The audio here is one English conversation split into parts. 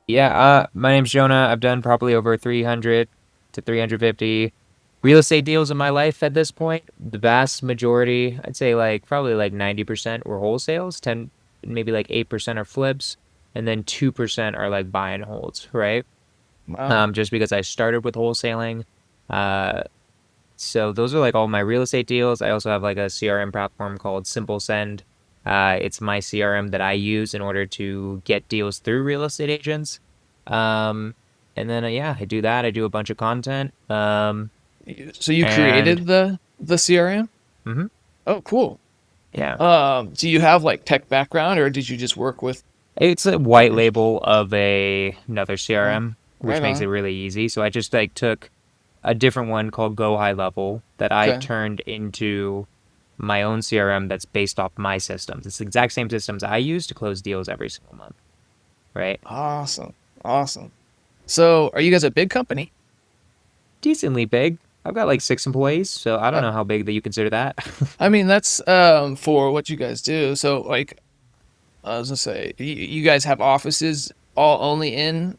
Yeah, my name's Jonah. I've done probably over 300 to 350 real estate deals in my life at this point. The vast majority, I'd say like probably like 90% were wholesales, 10, maybe like 8% are flips, and then 2% are like buy and holds, right? Wow. Just because I started with wholesaling. Uh, so those are like all my real estate deals. I also have like a CRM platform called Simple Send. It's my CRM that I use in order to get deals through real estate agents. Um, and then yeah, I do that. I do a bunch of content. So you And created the CRM? mhm, Oh, cool. yeah, Do you have like tech background or did you just work with it's a white partners? label of another Oh, CRM, which right makes it on. really easy. So I just like took a different one called Go High Level that I Okay. turned into my own CRM that's based off my systems. It's the exact same systems I use to close deals every single month, right? Awesome. Awesome. So are you guys a big company? Decently big. I've got like 6 employees, so I don't Uh, know how big that you consider that. I mean, that's for what you guys do. So like I was gonna say, you guys have offices all only in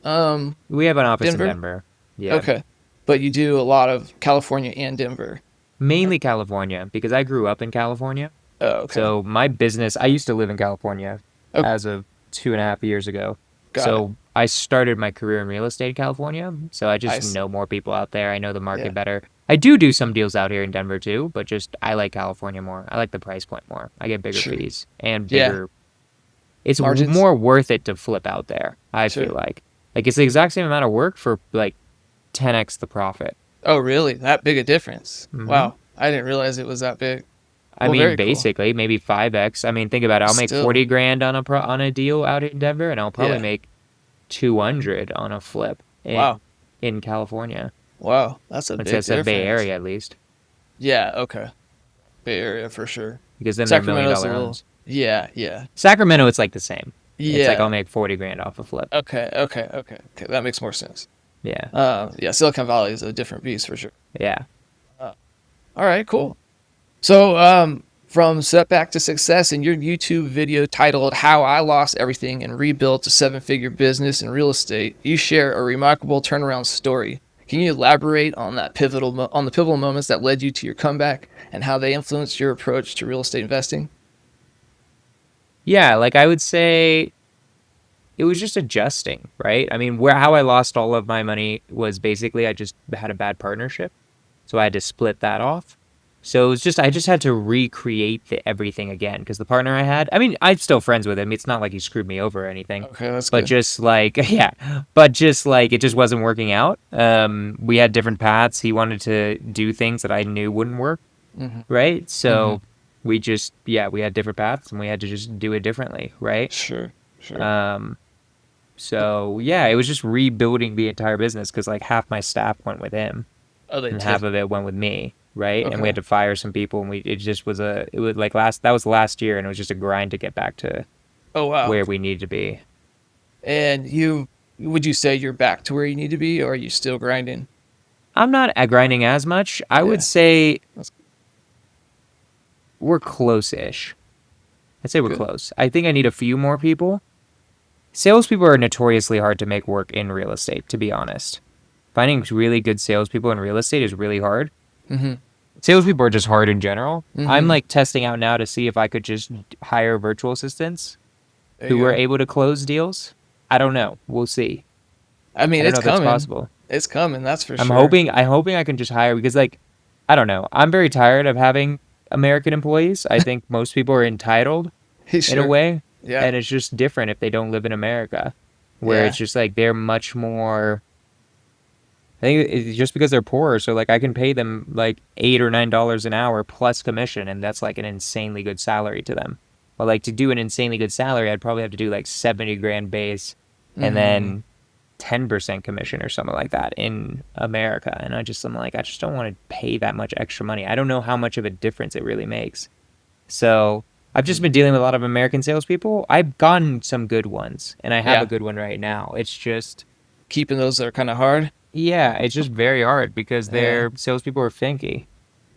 We have an office in Denver? Denver. Yeah. Okay. But you do a lot of California and Denver. Mainly California because I grew up in California. Oh, okay. So my business, I used to live in California Okay. as of 2.5 years ago. Got it. So I started my career in real estate in California. So I I just see. know more people out there. I know the market Yeah. better. I do some deals out here in Denver too, but just I like California more. I like the price point more. I get bigger Sure. fees and Yeah. bigger. It's Margins. more worth it to flip out there, I Sure. feel like. Like it's the exact same amount of work for like 10x the profit. Oh, really? That big a difference? hmm Wow. I didn't realize it was that big. I Well, mean, very cool. basically, maybe 5x. I mean, think about it. I'll make Still. 40 grand on on a deal out in Denver, and I'll probably Yeah. make 200 on a flip Wow. in California. Wow. That's a Let's big say the Bay difference. Area at least, Yeah. Okay. Bay Area for sure. because then they're million Sacramento's a dollar little. homes. Yeah. Yeah. Sacramento, it's like the same. It's like I'll Yeah. make 40 grand off a flip. Okay. Okay. Okay. Okay. That makes more sense. Yeah, Yeah. Silicon Valley is a different beast for sure. yeah. Uh, all right. Cool. So, from setback to success, in your YouTube video titled "How I Lost Everything and Rebuilt a Seven-Figure Business in Real Estate," you share a remarkable turnaround story. Can you elaborate on the pivotal moments that led you to your comeback and how they influenced your approach to real estate investing? Yeah, like I would say it was just adjusting, right? I mean, where how I lost all of my money was basically I just had a bad partnership. So I had to split that off. So it was just I just had to recreate everything again because the partner I had, I mean, I'm still friends with him. It's not like he screwed me over or anything, Okay, that's but good. just like yeah, but just like it just wasn't working out. We had different paths. He wanted to do things that I knew wouldn't work, Mm-hmm. right? Mm-hmm. So we just yeah, we had different paths and we had to just do it differently, right? Sure. Sure. Um, so yeah, it was just rebuilding the entire business because like half my staff went with him Oh, they and half did. of it went with me, right? And we had Okay. to fire some people, and we it just was a it was like last that was last year, and it was just a grind to get back to Oh, wow. where we need to be. And you would you say you're back to where you need to be, or are you still grinding? I'm not grinding as much. I would Yeah. say That's we're close-ish. I'd say we're good. close. I think I need a few more people. Salespeople are notoriously hard to make work in real estate, to be honest. Finding really good salespeople in real estate is really hard. Mm-hmm. Salespeople are just hard in general. I'm Mm-hmm. like testing out now to see if I could just hire virtual assistants There you who were go. able to close deals. I don't know. We'll see. I I mean, don't it's know if that's coming. possible. It's coming, that's for I'm sure. hoping I'm hoping I can just hire because like I don't know. I'm very tired of having American employees. I think most people are entitled Hey, in a sure. way, Yeah. and it's just different if they don't live in America, where Yeah. it's just like they're much more I think it's just because they're poor, so like I can pay them like $8 or $9 an hour plus commission, and that's like an insanely good salary to them. But like to do an insanely good salary, I'd probably have to do like 70 grand base, and Mm-hmm. then 10% commission or something like that in America. And I'm like I just don't want to pay that much extra money. I don't know how much of a difference it really makes. So I've just been dealing with a lot of American salespeople. I've gotten some good ones, and I have a Yeah. good one right now. It's just Keeping those that are kind of hard. yeah, it's just very hard because Yeah. their salespeople are finky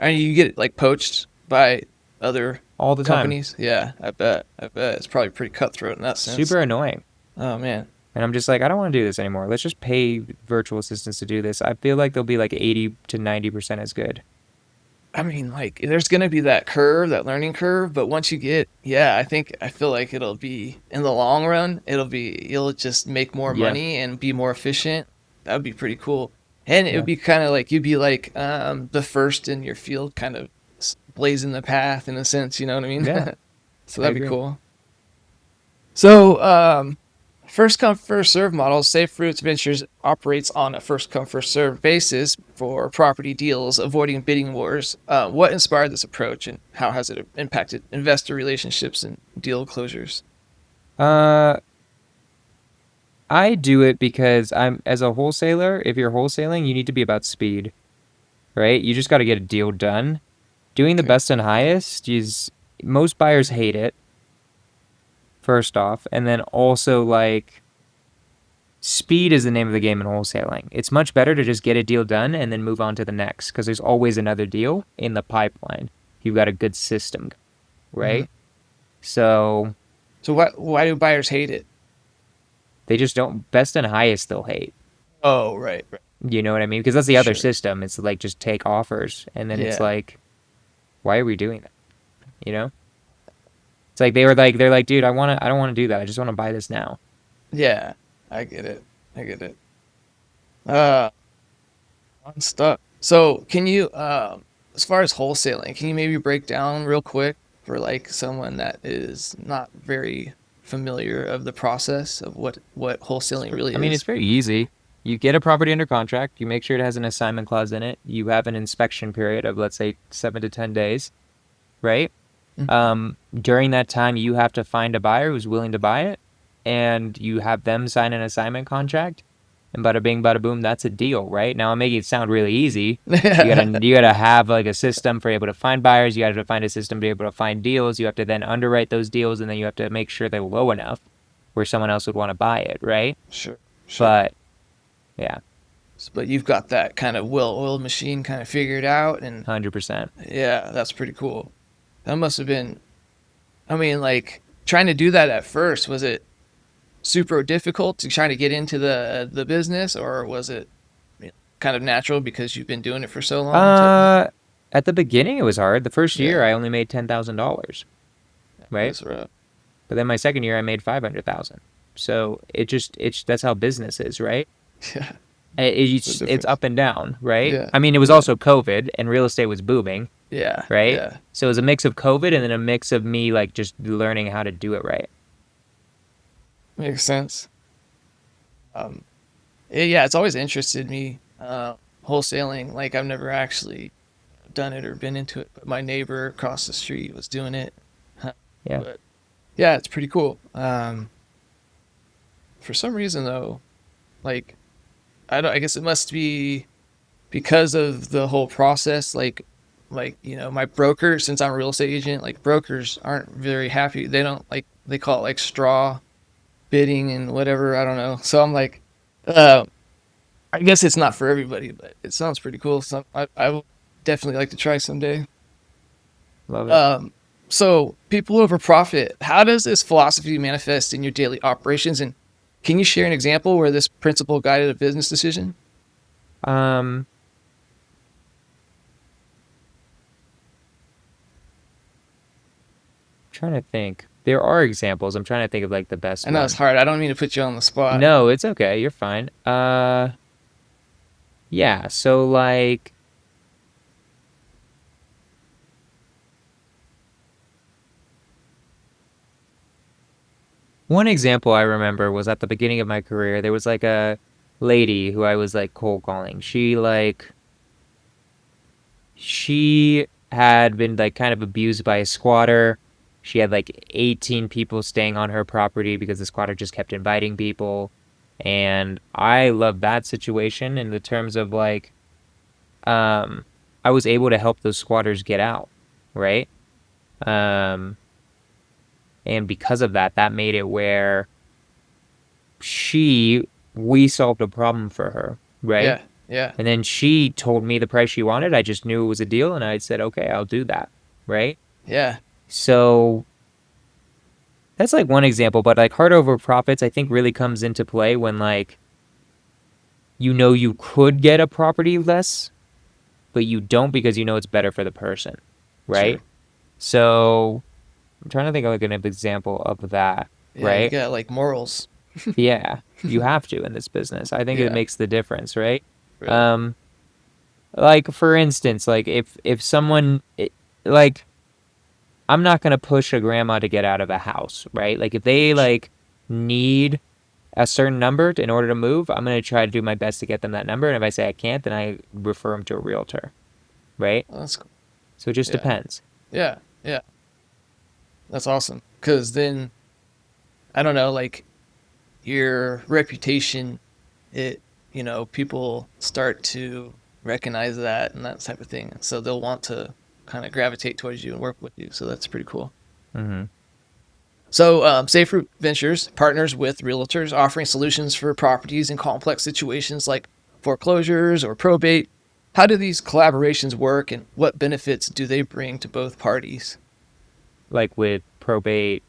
And you get like poached by other all the time. companies. Yeah, I bet. I bet. It's probably pretty cutthroat in that sense. Super annoying. Oh man. And I'm just like, I don't want to do this anymore. Let's just pay virtual assistants to do this. I feel like they'll be like 80 to 90% as good. I mean, like, there's gonna be that curve, that learning curve, but once you get, yeah, I feel like it'll be in the long run, you'll just make more Yeah. money and be more efficient. That would be pretty cool. And it would Yeah. be kind of like you'd be like the first in your field, kind of blazing the path in a sense. You know what I mean? Yeah. So I that'd be agree. cool. So, first come, first serve model, Safe Fruits Ventures operates on a first come, first serve basis for property deals, avoiding bidding wars. What inspired this approach and how has it impacted investor relationships and deal closures? Uh, I do it because as a wholesaler, if you're wholesaling, you need to be about speed, right? You just got to get a deal done. Doing the Okay. best and highest is most buyers hate it, first off, and then also like speed is the name of the game in wholesaling. It's much better to just get a deal done and then move on to the next because there's always another deal in the pipeline. You've got a good system, Hmm. right? So So why do buyers hate it? they just don't, best and highest they'll hate. Oh, right, right. You know what I mean? Because that's the other Sure. system. It's like just take offers, and then it's Yeah. like, why are we doing that? You know? It's like they're like, dude, I don't want to do that. I just want to buy this now. Yeah. I get it. I get it. Uh, I'm stuck. So can you, as far as wholesaling, can you maybe break down real quick for like someone that is not very familiar of the process of what wholesaling really I mean, it's is? very easy. You get a property under contract. You make sure it has an assignment clause in it. You have an inspection period of let's say 7 to 10 days, right? Mhm. During that time, you have to find a buyer who's willing to buy it, and you have them sign an assignment contract. And bada bing, bada boom, that's a deal, right? Now I'm making it sound really easy. You gotta have like a system for able to find buyers. You gotta find a system to be able to find deals. You have to then underwrite those deals, and then you have to make sure they're low enough where someone else would want to buy it, right? Sure, sure. But yeah, But you've got that kind of well-oiled machine kind of figured out, and 100%. yeah, that's pretty cool. That must have been, I mean, like trying to do that at first, was it super difficult to try to get into the business, or was it kind of natural because you've been doing it for so long type thing? Uh, at the beginning it was hard. The first year Yeah, I only made $10,000, right? that's rough. But then my second year I made 500,000. So it's that's how business is, right? Yeah, the It's difference. up and down, right? Yeah, I mean, it was yeah, also COVID and real estate was booming, yeah, right? yeah. So it was a mix of COVID and then a mix of me like just learning how to do it right. Makes sense. Um, yeah, it's always interested me, wholesaling. Like I've never actually done it or been into it, but my neighbor across the street was doing it. Yeah. But yeah, it's pretty cool. For some reason though, like I guess it must be because of the whole process. Like my broker, since I'm a real estate agent, like brokers aren't very happy. They don't like they call it like straw bidding and whatever. I don't know. So I'm like, uh, I guess it's not for everybody, but it sounds pretty cool. So I will definitely like to try someday. Love it. Um, so people over profit, how does this philosophy manifest in your daily operations? And can you share an example where this principle guided a business decision? Um, trying to think. There are examples. I'm trying to think of like the best I know it's one. hard. I don't mean to put you on the spot. No, it's okay. You're fine. Yeah. So like one example I remember was at the beginning of my career. There was like a lady who I was like cold calling. She had been like kind of abused by a squatter. She had like 18 people staying on her property because the squatter just kept inviting people. And I love that situation in the terms of like um I was able to help those squatters get out, right? Um and because of that, that made it where she we solved a problem for her, right? Yeah, yeah, And then she told me the price she wanted. I just knew it was a deal and I said, "Okay, I'll do that." Right? yeah. So that's like one example, but like heart over profits, I think really comes into play when like you could get a property less, but you don't because you know it's better for the person, Sure. right? So I'm trying to think of like an example of that, Yeah, you right? got like morals. Yeah, you have to in this business. I think it Yeah, makes the difference, right? really. Um, like for instance, like if someone like I'm not gonna push a grandma to get out of a house, right? Like if they like need a certain number in order to move, I'm gonna try to do my best to get them that number. And if I say I can't, then I refer them to a realtor, right? Oh, that's cool. So it just Yeah, depends. yeah, yeah. That's awesome. Because then, I don't know, like your reputation, it, people start to recognize that and that type of thing. So they'll want to kind of gravitate towards you and work with you. So that's pretty cool. Hmm. So, Safe Root Ventures partners with realtors offering solutions for properties in complex situations like foreclosures or probate. How do these collaborations work and what benefits do they bring to both parties? Like with probate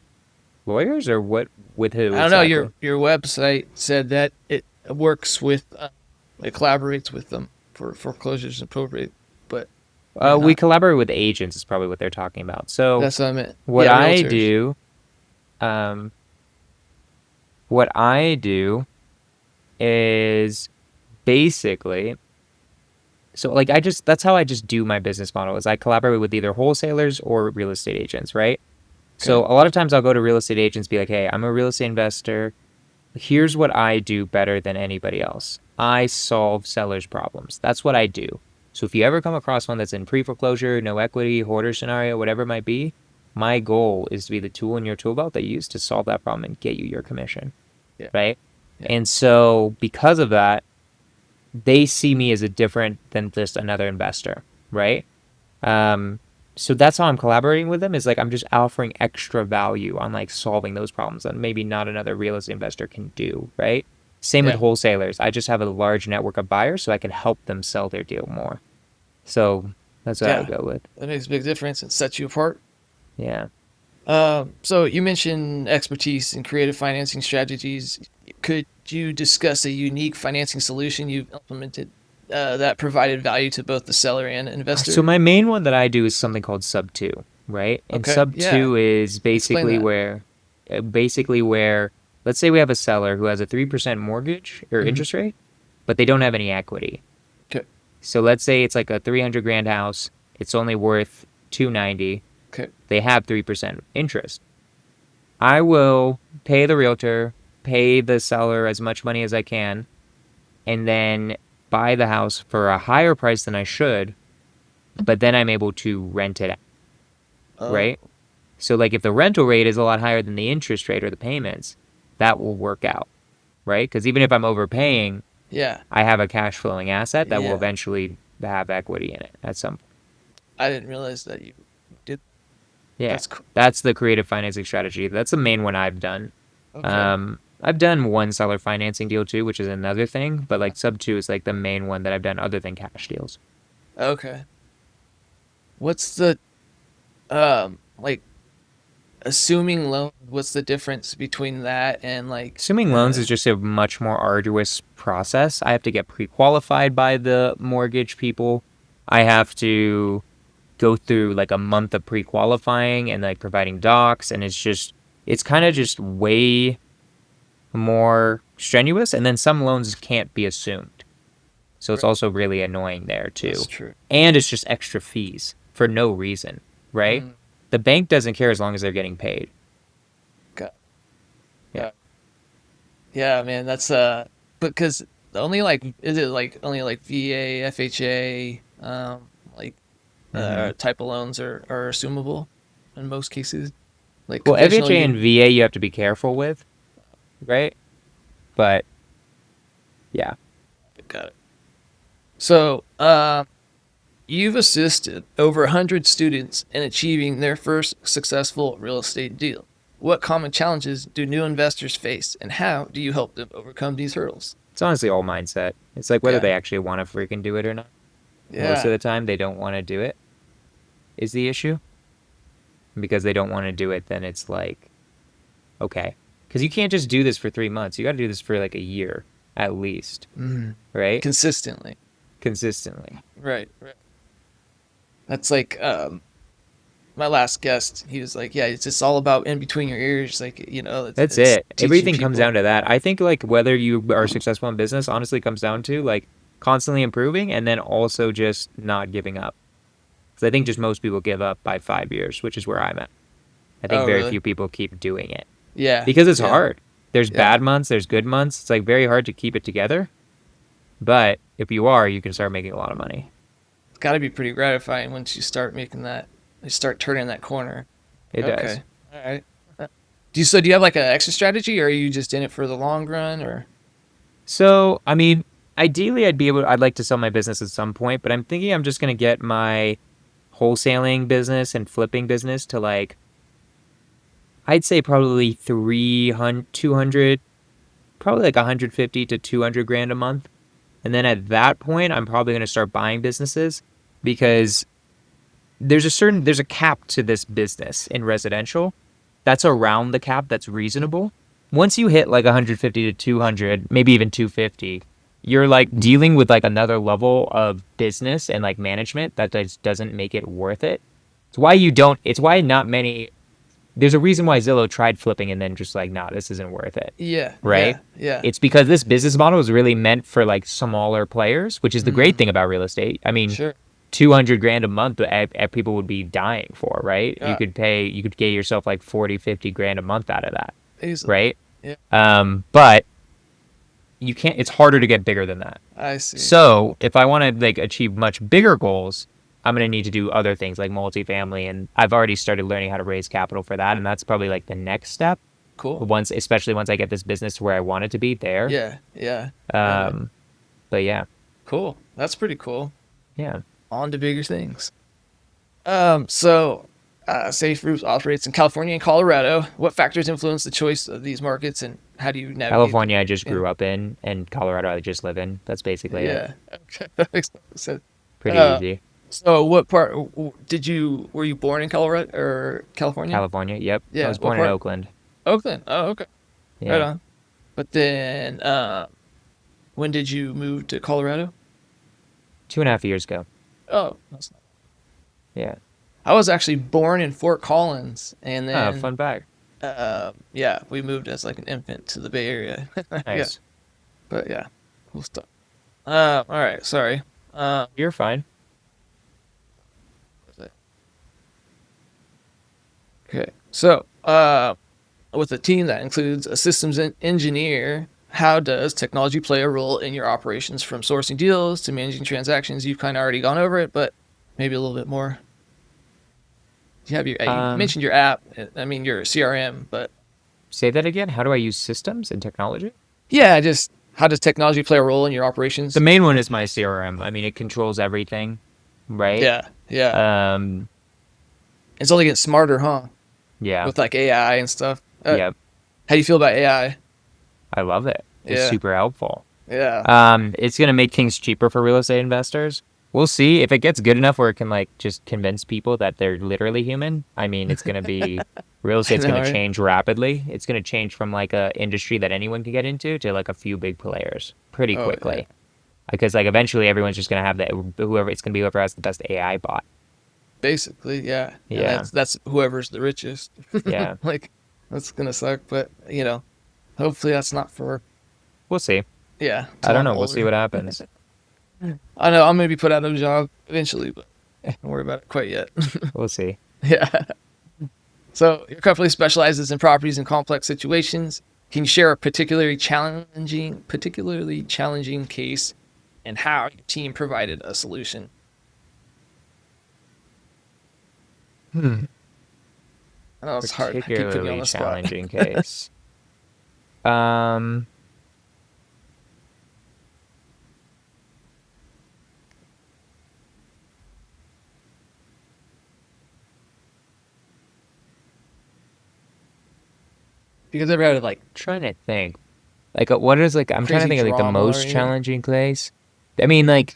lawyers or what with who I don't know. Your exactly? your website said that it works with, it collaborates with them for foreclosures and probate, but maybe We not. collaborate with agents is probably what they're talking about. So That's what I meant. what Yeah, I realtors. do, um, what I do is basically so like that's how I just do my business model is I collaborate with either wholesalers or real estate agents, right? Okay. So a lot of times I'll go to real estate agents, be like, hey, I'm a real estate investor. Here's what I do better than anybody else. I solve sellers' problems. That's what I do. So if you ever come across one that's in pre-foreclosure, no equity, hoarder scenario, whatever it might be, my goal is to be the tool in your tool belt that you use to solve that problem and get you your commission, Yeah. right? Yeah. And so because of that, they see me as a different than just another investor, right? Um, so that's how I'm collaborating with them is like I'm just offering extra value on like solving those problems that maybe not another real estate investor can do, right? Same with Yeah. wholesalers. I just have a large network of buyers so I can help them sell their deal more. So that's what I would Yeah. go with. That makes a big difference and sets you apart. Yeah. So you mentioned expertise in creative financing strategies. Could you discuss a unique financing solution you've implemented that provided value to both the seller and So investor? my main one that I do is something called sub 2, right? And Okay, sub yeah, 2 is explain that. basically where let's say we have a seller who has a 3% mortgage or Hmm. interest rate, but they don't have any equity. Okay, So let's say it's like a 300 grand house. It's only worth 290. okay, They have 3% interest. I will pay the realtor, pay the seller as much money as I can, and then buy the house for a higher price than I should, but then I'm able to rent it out, oh, right? So like if the rental rate is a lot higher than the interest rate or the payments, that will work out, right? Because even if I'm overpaying, yeah, I have a cash flowing asset that will yeah. eventually have equity in it at some point. I didn't realize that you did. Yeah, That's cool. that's the creative financing strategy. That's the main one I've done. Okay, I've done one seller financing deal too, which is another thing, but like sub two is like the main one that I've done other than cash deals. okay. What's the like assuming loan? What's the difference between that and like Assuming loans is just a much more arduous process. I have to get pre-qualified by the mortgage people. I have to go through like a month of pre-qualifying and like providing docs, and it's kind of just way more strenuous. And then some loans can't be assumed. So it's right? also really annoying there That's too. true. And it's just extra fees for no reason, right? Mm, The bank doesn't care as long as they're getting paid. got, Yeah. got. Yeah, man, that's because only like is it like only like VA, FHA, like Hmm. type of loans are assumable in most cases. Like Well, conventional, FHA you and VA you have to be careful with, right? But yeah. got it. So, you've assisted over 100 students in achieving their first successful real estate deal. What common challenges do new investors face, and how do you help them overcome these hurdles? It's honestly all mindset. It's like whether Okay. they actually want to freaking do it or not. Most of Yeah. the time they don't want to do it is the issue. Because they don't want to do it, then it's like okay, because you can't just do this for 3 months. You got to do this for like a year at least, Mm. right? Consistently. Consistently. Right. Right. That's like my last guest. He was like, yeah, it's just all about in between your ears. Like, That's it's it. teaching Everything comes people. down to that. I think like whether you are successful in business honestly comes down to like constantly improving and then also just not giving up. Because I think just most people give up by 5 years, which is where I'm at. I think Oh, very really? few people keep doing it Yeah. because it's Yeah. hard. There's Yeah. bad months, there's good months. It's like very hard to keep it together. But if you are, you can start making a lot of money. It's got to be pretty gratifying once you start making that. You start turning that corner. It does. Okay. All right. Do you have like an exit strategy, or are you just in it for the long run, or? So, I mean, ideally I'd like to sell my business at some point, but I'm thinking I'm just going to get my wholesaling business and flipping business to like I'd say probably 300, 200, probably like 150 to 200 grand a month. And then at that point, I'm probably going to start buying businesses because there's a cap to this business in residential. That's around the cap that's reasonable. Once you hit like 150 to 200, maybe even 250, you're like dealing with like another level of business and like management that just doesn't make it worth it. It's why not many, there's a reason why Zillow tried flipping and then just like, nah, this isn't worth it. Yeah. Right? Yeah. Yeah. It's because this business model is really meant for like smaller players, which is the great Mm, thing about real estate. I mean, sure. 200 grand a month people would be dying for, right? Yeah. You could get yourself like 40, 50 grand a month out of that, Easily. right? Yeah. But you can't, it's harder to get bigger than that. I see. So if I want to like achieve much bigger goals, I'm going to need to do other things like multifamily. And I've already started learning how to raise capital for that. And that's probably like the next step Cool. especially once I get this business to where I want it to be there. Yeah. Yeah. Yeah, man. Um, but yeah, Cool. That's pretty cool. yeah. On to bigger things. Safe Roofs operates in California and Colorado. What factors influence the choice of these markets, and how do you navigate them? California, I just Yeah. grew up in, and Colorado, I just live in. That's basically it. Yeah. Okay. That makes sense. Pretty Uh, easy. so what part were you born in Colorado or California? California, yep. I Yeah. was What born in part? Oakland. Oakland. Oh, okay. Right Yeah, on. But then, when did you move to Colorado? 2.5 years ago. Oh, that's not. Yeah. I was actually born in Fort Collins, and Oh, then, fun fact. yeah, we moved as like an infant to the Bay Area. Yeah, Nice. but yeah, cool stuff. All right, sorry. Uh, You're fine. okay, so, with a team that includes a systems engineer, how does technology play a role in your operations from sourcing deals to managing transactions? You've kind of already gone over it, but maybe a little bit more. You have you Um, mentioned your app, I mean your CRM, but Say that again. How do I use systems and technology? yeah, just how does technology play a role in your The operations? main one is my CRM. I mean, it controls everything, right? Yeah, yeah. Um, It's only getting smarter, huh? yeah, With like AI and stuff. yep. How do you feel about AI? I love it. It's Yeah, super helpful. yeah. It's gonna make things cheaper for real estate investors. We'll see if it gets good enough where it can like just convince people that they're literally human. I mean, it's gonna be real I estate's know, gonna right? change rapidly. It's gonna change from like a industry that anyone can get into to like a few big players pretty Oh yeah. quickly. Because like eventually everyone's just gonna have whoever has the best AI bot. Basically, yeah. And Yeah, that's whoever's the richest. yeah. Like that's gonna suck, but hopefully that's not for We'll see. yeah, I till don't I'm know. We'll see older. what happens. I know I'm gonna be put out of a job eventually, but don't worry about it quite yet. We'll see. Yeah. So your company specializes in properties in complex situations. Can you share a particularly challenging case and how your team provided a solution? Hmm. I know it's hard. I keep putting you on Particularly the spot. challenging case. Um, Because I've ever had like Trying to think. Like, what is like? I'm trying to crazy think of like the drama or most anything. challenging case. I mean, like,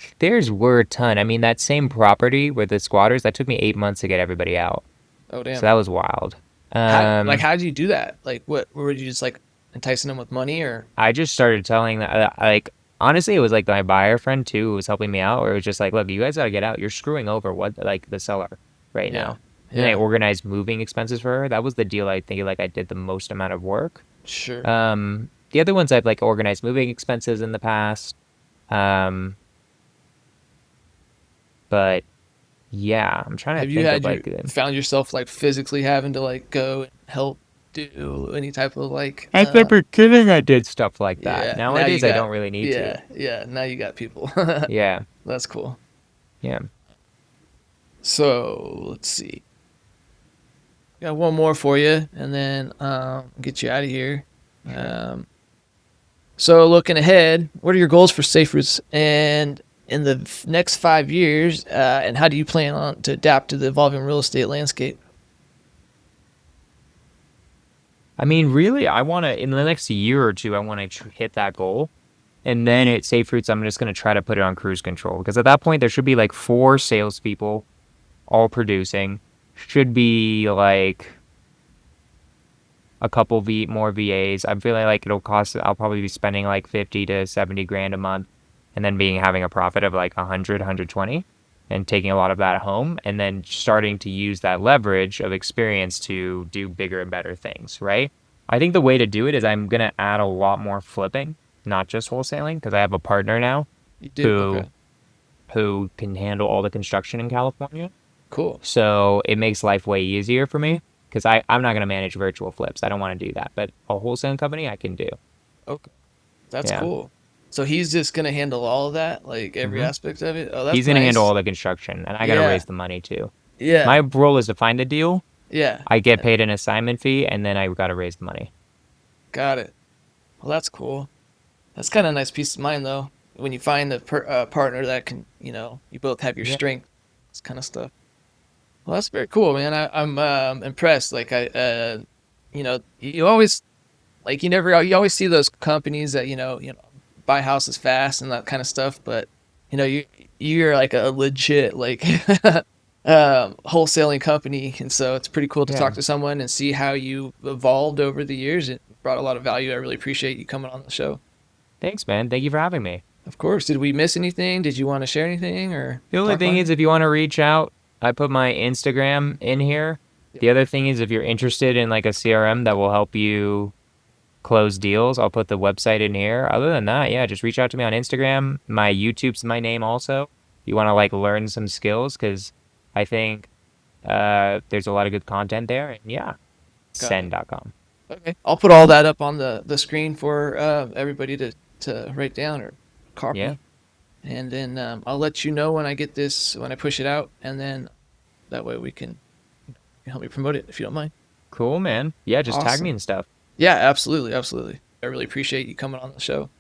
were a ton. I mean, that same property with the squatters that took me 8 months to get everybody out. Oh So damn. that was wild. Um, how did you do that? Like, what were you just like enticing them with money or? I just started telling that, like, honestly, it was like my buyer friend too who was helping me out, where it was just like, look, you guys gotta get out. You're screwing over what like the seller right Yeah, now. And then I yeah, organized moving expenses for her. That was the deal. I think like I did the most amount of work. sure. The other ones I've like organized moving expenses in the past. Um, but yeah, I'm trying to Have you think of had like, found yourself like physically having to like go and help do any type of like at the beginning I did stuff like that. yeah, now you Nowadays I got don't really need to. yeah, yeah, now you got people. Yeah, That's cool. yeah. So let's see. Got one more for you, and then get you out of here. Sure. Um, so looking ahead, what are your goals for Safe Routes and in the next 5 years? And how do you plan on to adapt to the evolving real estate landscape? I mean, really, I want to in the next year or two, I want to hit that goal. And then at Safe Routes, I'm just going to try to put it on cruise control because at that point, there should be like four salespeople all producing. Should be like a couple more VAs. I'm feeling like it'll cost, I'll probably be spending like 50 to 70 grand a month and then having a profit of like 100, 120 and taking a lot of that home and then starting to use that leverage of experience to do bigger and better things, right? I think the way to do it is I'm going to add a lot more flipping, not just wholesaling, because I have a partner now You do who okay, who can handle all the construction in California. cool. So it makes life way easier for me because I'm not going to manage virtual flips. I don't want to do that. But a wholesaling company, I can do. Okay, that's Yeah. cool. So he's just gonna handle all of that, like every hmm aspect of it. Oh, that's He's going to handle nice. all the construction, and I got to Yeah, raise the money too. My yeah, role is to find a deal. yeah. I get paid an assignment fee, and then I got to raise the money. Got it. Well, that's cool. That's kind of a nice peace of mind though, when you find a partner that can, you both have your Yeah. strength. This kind of stuff. Well, that's very cool, man. I'm impressed. Like you always like you always see those companies that buy houses fast and that kind of stuff, but you're like a legit like wholesaling company, and so it's pretty cool to Yeah. talk to someone and see how you evolved over the years. It brought a lot of value. I really appreciate you coming on the show. Thanks, man. Thank you for having me. Of course. Did we miss anything? Did you want to share anything or The only talk about thing is, anything? if you want to reach out, I put my Instagram in here. Yep. The other thing is, if you're interested in like a CRM that will help you close deals, I'll put the website in here. Other than that, yeah, just reach out to me on Instagram. My YouTube's my name also. You want to like learn some skills because I think there's a lot of good content there. And yeah, Got it. send.com. Okay. I'll put all that up on the screen for everybody to write down or Yeah, copy. And then I'll let you know when I get this, when I push it out. And then that way we can help me promote it if you don't mind. cool, man. Yeah, just tag me Awesome. and stuff. Yeah, absolutely. Absolutely. I really appreciate you coming on the show.